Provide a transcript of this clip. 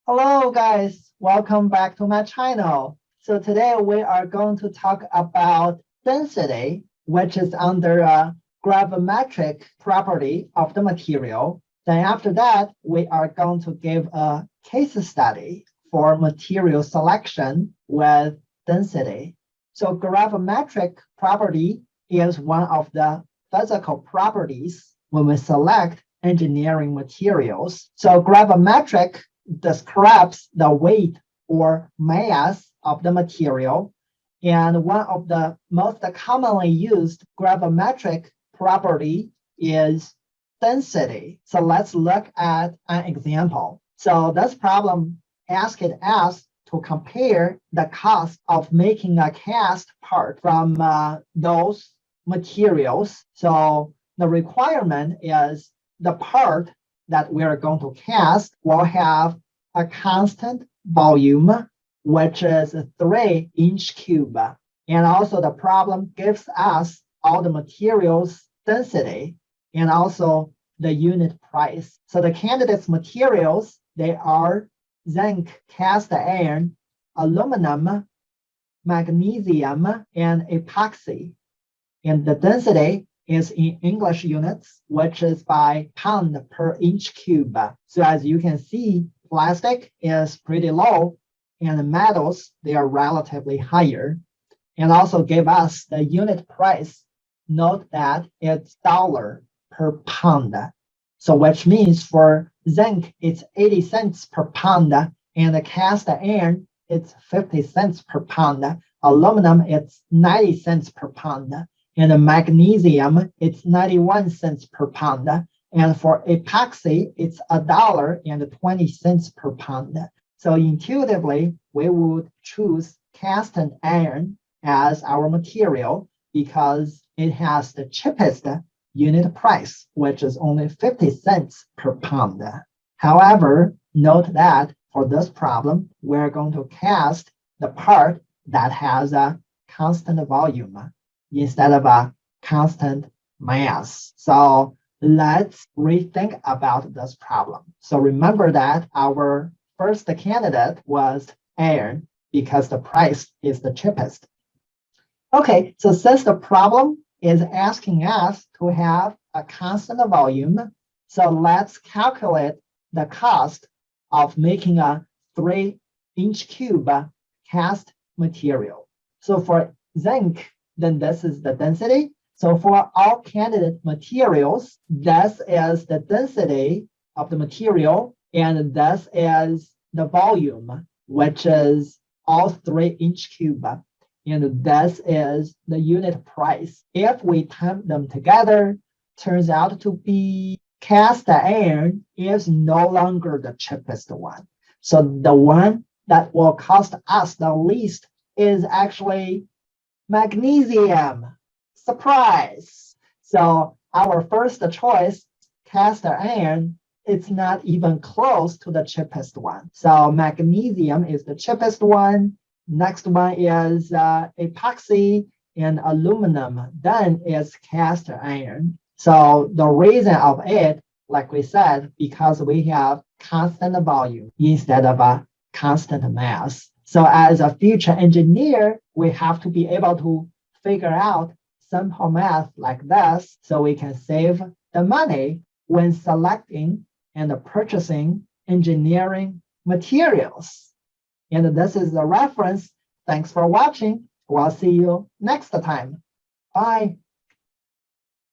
Hello guys, welcome back to my channel. So today we are going to talk about density, which is under a gravimetric property of the material. Then after that, we are going to give a case study for material selection with density. So gravimetric property is one of the physical properties when we select engineering materials. So gravimetric describes the weight or mass of the material. And one of the most commonly used gravimetric property is density. So let's look at an example. So this problem asked us to compare the cost of making a cast part from those materials. So the requirement is the part that we are going to cast will have a constant volume, which is 3-inch cube. And also the problem gives us all the materials density and also the unit price. So the candidate's materials, they are zinc, cast iron, aluminum, magnesium, and epoxy. And the density is in English units, which is by pound per inch cube. So as you can see, plastic is pretty low and metals, they are relatively higher. And also give us the unit price. Note that it's dollar per pound. So which means for zinc, it's 80 cents per pound, and the cast iron, it's 50 cents per pound. Aluminum, it's 90 cents per pound. And the magnesium, it's 91 cents per pound. And for epoxy, it's $1.20 per pound. So intuitively, we would choose cast iron as our material because it has the cheapest unit price, which is only 50 cents per pound. However, note that for this problem, we're going to cast the part that has a constant volume instead of a constant mass. So let's rethink about this problem. So remember that our first candidate was iron because the price is the cheapest. Okay, so since the problem is asking us to have a constant volume, so let's calculate the cost of making a 3-inch cube cast material. So for zinc, then this is the density. So for all candidate materials, this is the density of the material, and this is the volume, which is all 3-inch cube. And this is the unit price. If we time them together, turns out to be cast iron is no longer the cheapest one. So the one that will cost us the least is actually magnesium. Surprise! So our first choice, cast iron, it's not even close to the cheapest one. So magnesium is the cheapest one. Next one is epoxy and aluminum. Then is cast iron. So the reason of it, like we said, because we have constant volume instead of a constant mass. So as a future engineer, we have to be able to figure out simple math like this so we can save the money when selecting and purchasing engineering materials. And this is the reference. Thanks for watching. We'll see you next time. Bye.